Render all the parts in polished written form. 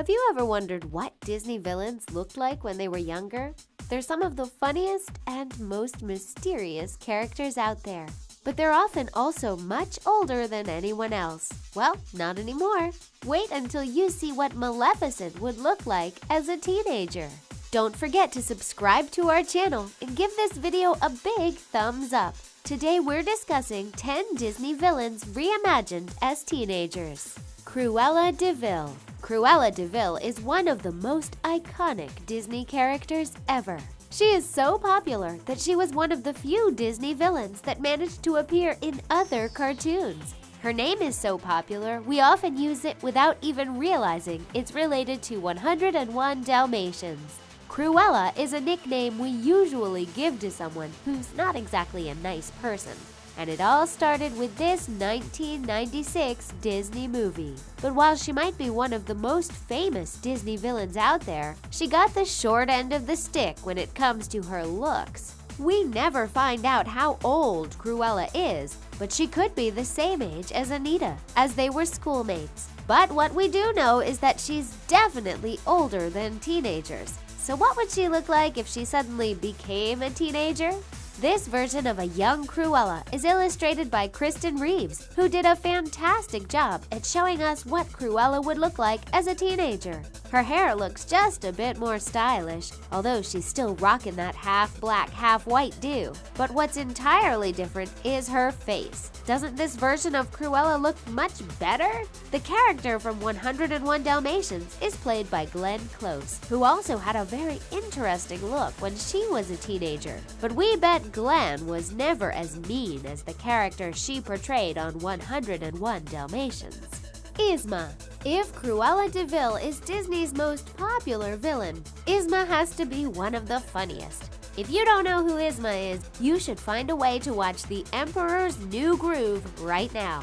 Have you ever wondered what Disney villains looked like when they were younger? They're some of the funniest and most mysterious characters out there. But they're often also much older than anyone else. Well, not anymore. Wait until you see what Maleficent would look like as a teenager. Don't forget to subscribe to our channel and give this video a big thumbs up. Today we're discussing 10 Disney villains reimagined as teenagers. Cruella De Vil. Cruella De Vil is one of the most iconic Disney characters ever. She is so popular that she was one of the few Disney villains that managed to appear in other cartoons. Her name is so popular, we often use it without even realizing it's related to 101 Dalmatians. Cruella is a nickname we usually give to someone who's not exactly a nice person. And it all started with this 1996 Disney movie. But while she might be one of the most famous Disney villains out there, she got the short end of the stick when it comes to her looks. We never find out how old Cruella is, but she could be the same age as Anita, as they were schoolmates. But what we do know is that she's definitely older than teenagers. So what would she look like if she suddenly became a teenager? This version of a young Cruella is illustrated by Kristen Reeves, who did a fantastic job at showing us what Cruella would look like as a teenager. Her hair looks just a bit more stylish, although she's still rocking that half-black, half-white do. But what's entirely different is her face. Doesn't this version of Cruella look much better? The character from 101 Dalmatians is played by Glenn Close, who also had a very interesting look when she was a teenager. But we bet Glenn was never as mean as the character she portrayed on 101 Dalmatians. ESMA. If Cruella De Vil is Disney's most popular villain, ESMA has to be one of the funniest. If you don't know who ESMA is, you should find a way to watch The Emperor's New Groove right now.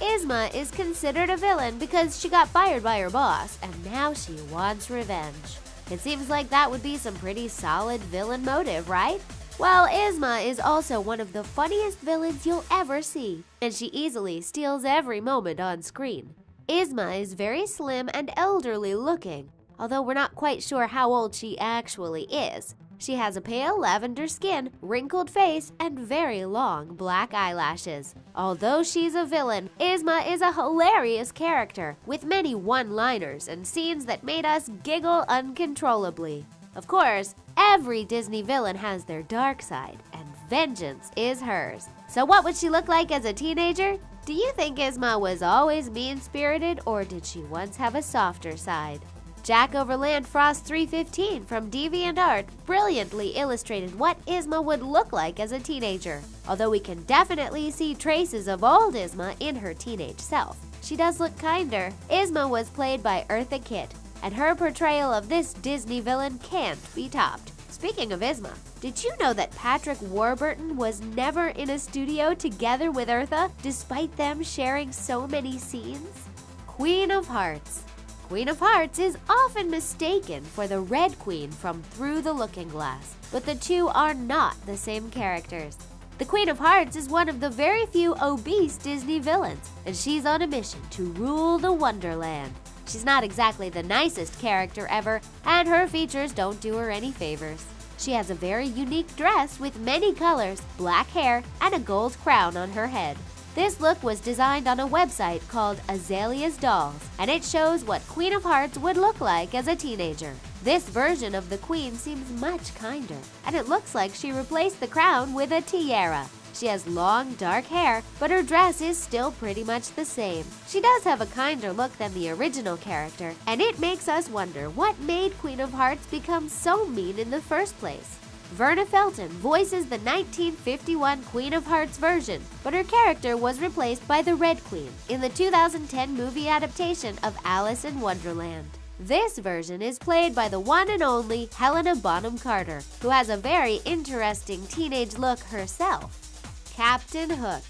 ESMA is considered a villain because she got fired by her boss, and now she wants revenge. It seems like that would be some pretty solid villain motive, right? Well, ESMA is also one of the funniest villains you'll ever see, and she easily steals every moment on screen. ESMA is very slim and elderly looking, although we're not quite sure how old she actually is. She has a pale lavender skin, wrinkled face, and very long black eyelashes. Although she's a villain, ESMA is a hilarious character with many one-liners and scenes that made us giggle uncontrollably. Of course, every Disney villain has their dark side, and vengeance is hers. So what would she look like as a teenager? Do you think ESMA was always mean-spirited, or did she once have a softer side? Jack Overland Frost 315 from DeviantArt brilliantly illustrated what ESMA would look like as a teenager, although we can definitely see traces of old ESMA in her teenage self. She does look kinder. ESMA was played by Eartha Kitt, and her portrayal of this Disney villain can't be topped. Speaking of ESMA, did you know that Patrick Warburton was never in a studio together with Eartha, despite them sharing so many scenes? Queen of Hearts. Queen of Hearts is often mistaken for the Red Queen from Through the Looking Glass, but the two are not the same characters. The Queen of Hearts is one of the very few obese Disney villains, and she's on a mission to rule the Wonderland. She's not exactly the nicest character ever, and her features don't do her any favors. She has a very unique dress with many colors, black hair, and a gold crown on her head. This look was designed on a website called Azalea's Dolls, and it shows what Queen of Hearts would look like as a teenager. This version of the Queen seems much kinder, and it looks like she replaced the crown with a tiara. She has long, dark hair, but her dress is still pretty much the same. She does have a kinder look than the original character, and it makes us wonder what made Queen of Hearts become so mean in the first place. Verna Felton voices the 1951 Queen of Hearts version, but her character was replaced by the Red Queen in the 2010 movie adaptation of Alice in Wonderland. This version is played by the one and only Helena Bonham Carter, who has a very interesting teenage look herself. Captain Hook.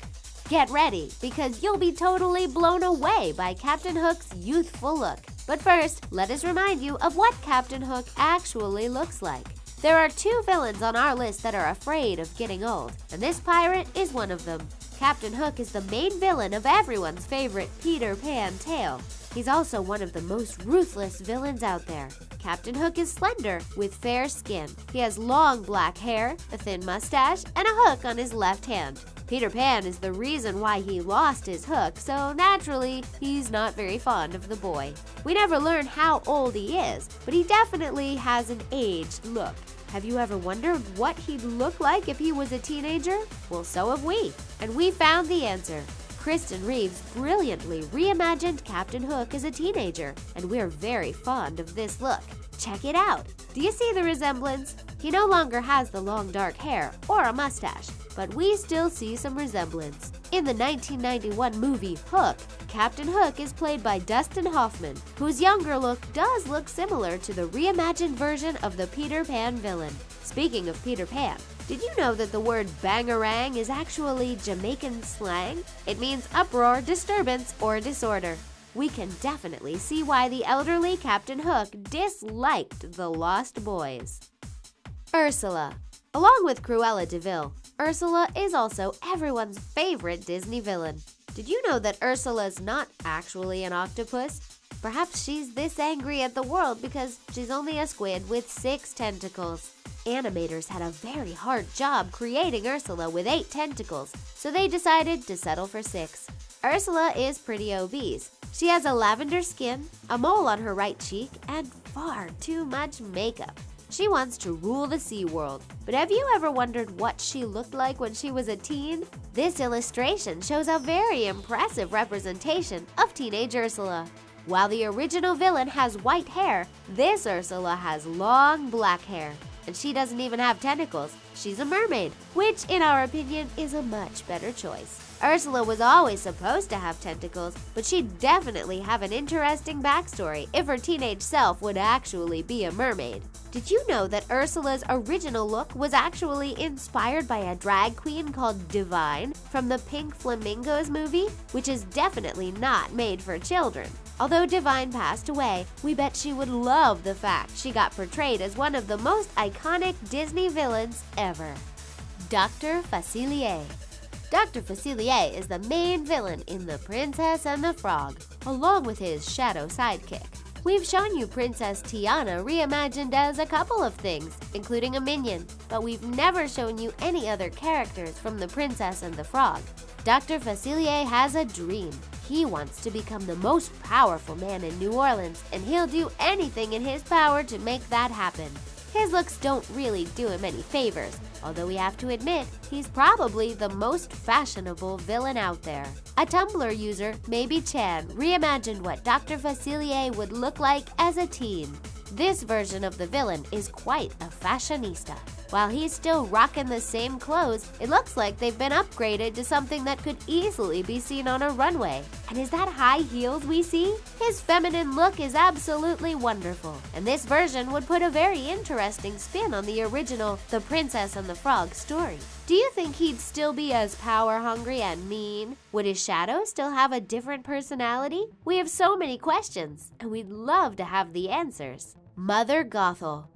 Get ready, because you'll be totally blown away by Captain Hook's youthful look. But first, let us remind you of what Captain Hook actually looks like. There are two villains on our list that are afraid of getting old, and this pirate is one of them. Captain Hook is the main villain of everyone's favorite Peter Pan tale. He's also one of the most ruthless villains out there. Captain Hook is slender, with fair skin. He has long black hair, a thin mustache, and a hook on his left hand. Peter Pan is the reason why he lost his hook, so naturally, he's not very fond of the boy. We never learn how old he is, but he definitely has an aged look. Have you ever wondered what he'd look like if he was a teenager? Well, so have we. And we found the answer. Kristen Reeves brilliantly reimagined Captain Hook as a teenager, and we're very fond of this look. Check it out. Do you see the resemblance? He no longer has the long dark hair or a mustache, but we still see some resemblance. In the 1991 movie Hook, Captain Hook is played by Dustin Hoffman, whose younger look does look similar to the reimagined version of the Peter Pan villain. Speaking of Peter Pan, did you know that the word bangarang is actually Jamaican slang? It means uproar, disturbance, or disorder. We can definitely see why the elderly Captain Hook disliked the Lost Boys. Ursula. Along with Cruella De Vil, Ursula is also everyone's favorite Disney villain. Did you know that Ursula's not actually an octopus? Perhaps she's this angry at the world because she's only a squid with 6 tentacles. Animators had a very hard job creating Ursula with 8 tentacles, so they decided to settle for 6. Ursula is pretty obese. She has a lavender skin, a mole on her right cheek, and far too much makeup. She wants to rule the Sea World. But have you ever wondered what she looked like when she was a teen? This illustration shows a very impressive representation of teenage Ursula. While the original villain has white hair, this Ursula has long black hair. And she doesn't even have tentacles. She's a mermaid, which in our opinion is a much better choice. Ursula was always supposed to have tentacles, but she'd definitely have an interesting backstory if her teenage self would actually be a mermaid. Did you know that Ursula's original look was actually inspired by a drag queen called Divine from the Pink Flamingos movie, which is definitely not made for children? Although Divine passed away, we bet she would love the fact she got portrayed as one of the most iconic Disney villains ever. Dr. Vasily. Dr. Vasily is the main villain in The Princess and the Frog, along with his shadow sidekick. We've shown you Princess Tiana reimagined as a couple of things, including a minion, but we've never shown you any other characters from The Princess and the Frog. Dr. Vasily has a dream. He wants to become the most powerful man in New Orleans, and he'll do anything in his power to make that happen. His looks don't really do him any favors, although we have to admit he's probably the most fashionable villain out there. A Tumblr user, Maybe Chan, reimagined what Dr. Vasily would look like as a teen. This version of the villain is quite a fashionista. While he's still rocking the same clothes, it looks like they've been upgraded to something that could easily be seen on a runway. And is that high heels we see? His feminine look is absolutely wonderful, and this version would put a very interesting spin on the original The Princess and the Frog story. Do you think he'd still be as power-hungry and mean? Would his shadow still have a different personality? We have so many questions, and we'd love to have the answers. Mother Gothel.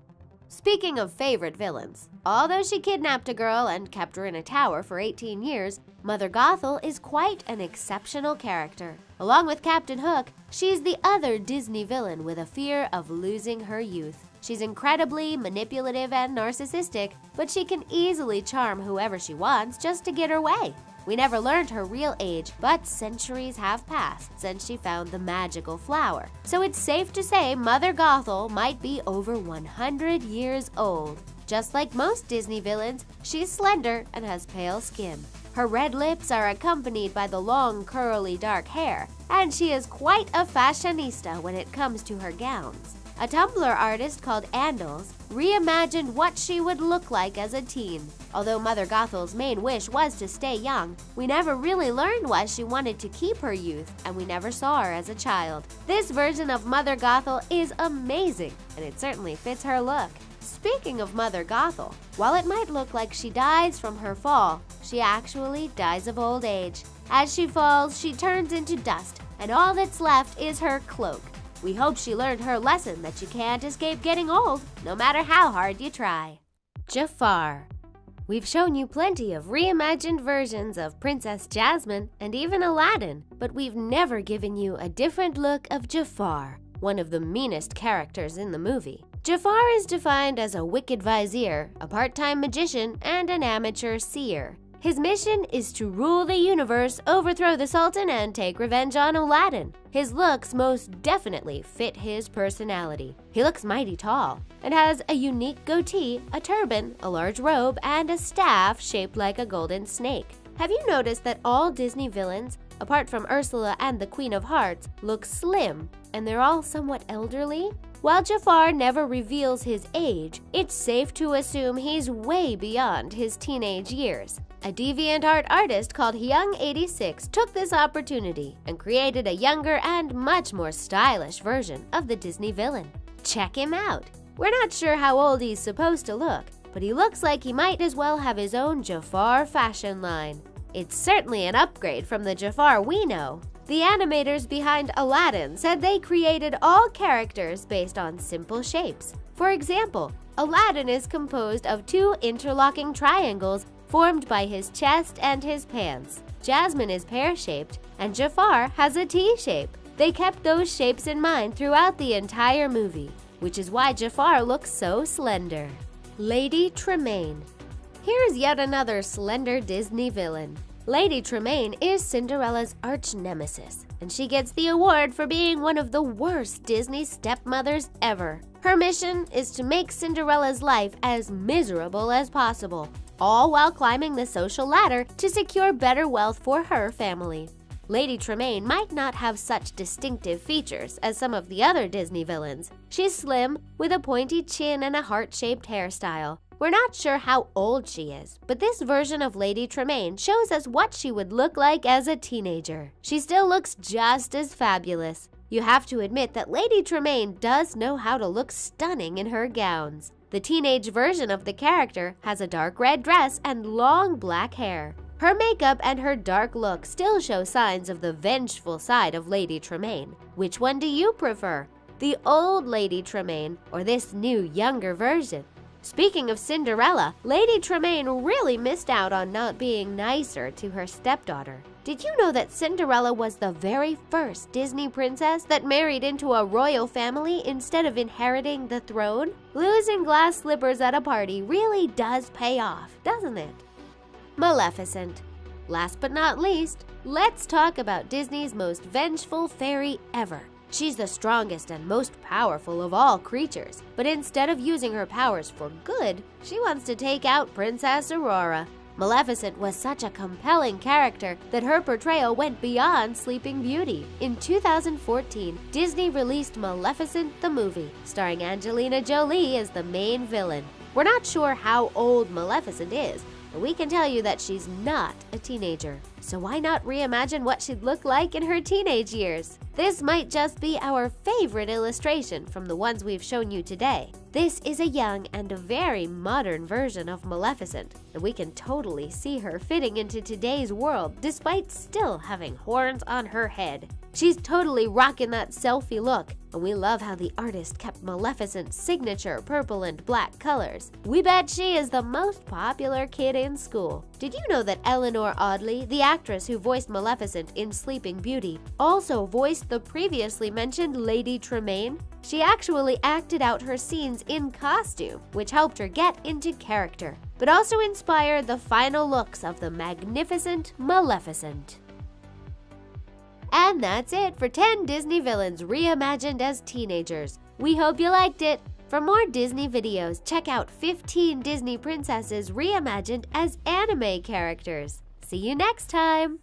Speaking of favorite villains, although she kidnapped a girl and kept her in a tower for 18 years, Mother Gothel is quite an exceptional character. Along with Captain Hook, she's the other Disney villain with a fear of losing her youth. She's incredibly manipulative and narcissistic, but she can easily charm whoever she wants just to get her way. We never learned her real age, but centuries have passed since she found the magical flower. So it's safe to say Mother Gothel might be over 100 years old. Just like most Disney villains, she's slender and has pale skin. Her red lips are accompanied by the long, curly, dark hair, and she is quite a fashionista when it comes to her gowns. A Tumblr artist called Andals reimagined what she would look like as a teen. Although Mother Gothel's main wish was to stay young, we never really learned why she wanted to keep her youth, and we never saw her as a child. This version of Mother Gothel is amazing, and it certainly fits her look. Speaking of Mother Gothel, while it might look like she dies from her fall, she actually dies of old age. As she falls, she turns into dust, and all that's left is her cloak. We hope she learned her lesson that you can't escape getting old, no matter how hard you try. Jafar. We've shown you plenty of reimagined versions of Princess Jasmine and even Aladdin, but we've never given you a different look of Jafar, one of the meanest characters in the movie. Jafar is defined as a wicked vizier, a part-time magician, and an amateur seer. His mission is to rule the universe, overthrow the Sultan, and take revenge on Aladdin. His looks most definitely fit his personality. He looks mighty tall and has a unique goatee, a turban, a large robe, and a staff shaped like a golden snake. Have you noticed that all Disney villains, apart from Ursula and the Queen of Hearts, look slim, and they're all somewhat elderly? While Jafar never reveals his age, it's safe to assume he's way beyond his teenage years. A DeviantArt artist called Young86 took this opportunity and created a younger and much more stylish version of the Disney villain. Check him out! We're not sure how old he's supposed to look, but he looks like he might as well have his own Jafar fashion line. It's certainly an upgrade from the Jafar we know. The animators behind Aladdin said they created all characters based on simple shapes. For example, Aladdin is composed of two interlocking triangles formed by his chest and his pants. Jasmine is pear-shaped, and Jafar has a T-shape. They kept those shapes in mind throughout the entire movie, which is why Jafar looks so slender. Lady Tremaine. Here's yet another slender Disney villain. Lady Tremaine is Cinderella's arch-nemesis, and she gets the award for being one of the worst Disney stepmothers ever. Her mission is to make Cinderella's life as miserable as possible, all while climbing the social ladder to secure better wealth for her family. Lady Tremaine might not have such distinctive features as some of the other Disney villains. She's slim, with a pointy chin and a heart-shaped hairstyle. We're not sure how old she is, but this version of Lady Tremaine shows us what she would look like as a teenager. She still looks just as fabulous. You have to admit that Lady Tremaine does know how to look stunning in her gowns. The teenage version of the character has a dark red dress and long black hair. Her makeup and her dark look still show signs of the vengeful side of Lady Tremaine. Which one do you prefer? The old Lady Tremaine or this new, younger version? Speaking of Cinderella, Lady Tremaine really missed out on not being nicer to her stepdaughter. Did you know that Cinderella was the very first Disney princess that married into a royal family instead of inheriting the throne? Losing glass slippers at a party really does pay off, doesn't it? Maleficent. Last but not least, let's talk about Disney's most vengeful fairy ever. She's the strongest and most powerful of all creatures, but instead of using her powers for good, she wants to take out Princess Aurora. Maleficent was such a compelling character that her portrayal went beyond Sleeping Beauty. In 2014, Disney released Maleficent the movie, starring Angelina Jolie as the main villain. We're not sure how old Maleficent is, but we can tell you that she's not a teenager. So why not reimagine what she'd look like in her teenage years? This might just be our favorite illustration from the ones we've shown you today. This is a young and a very modern version of Maleficent, and we can totally see her fitting into today's world despite still having horns on her head. She's totally rocking that selfie look, and we love how the artist kept Maleficent's signature purple and black colors. We bet she is the most popular kid in school. Did you know that Eleanor Audley, the actress who voiced Maleficent in Sleeping Beauty, also voiced the previously mentioned Lady Tremaine? She actually acted out her scenes in costume, which helped her get into character, but also inspired the final looks of the magnificent Maleficent. And that's it for 10 Disney villains reimagined as teenagers. We hope you liked it. For more Disney videos, check out 15 Disney princesses reimagined as anime characters. See you next time!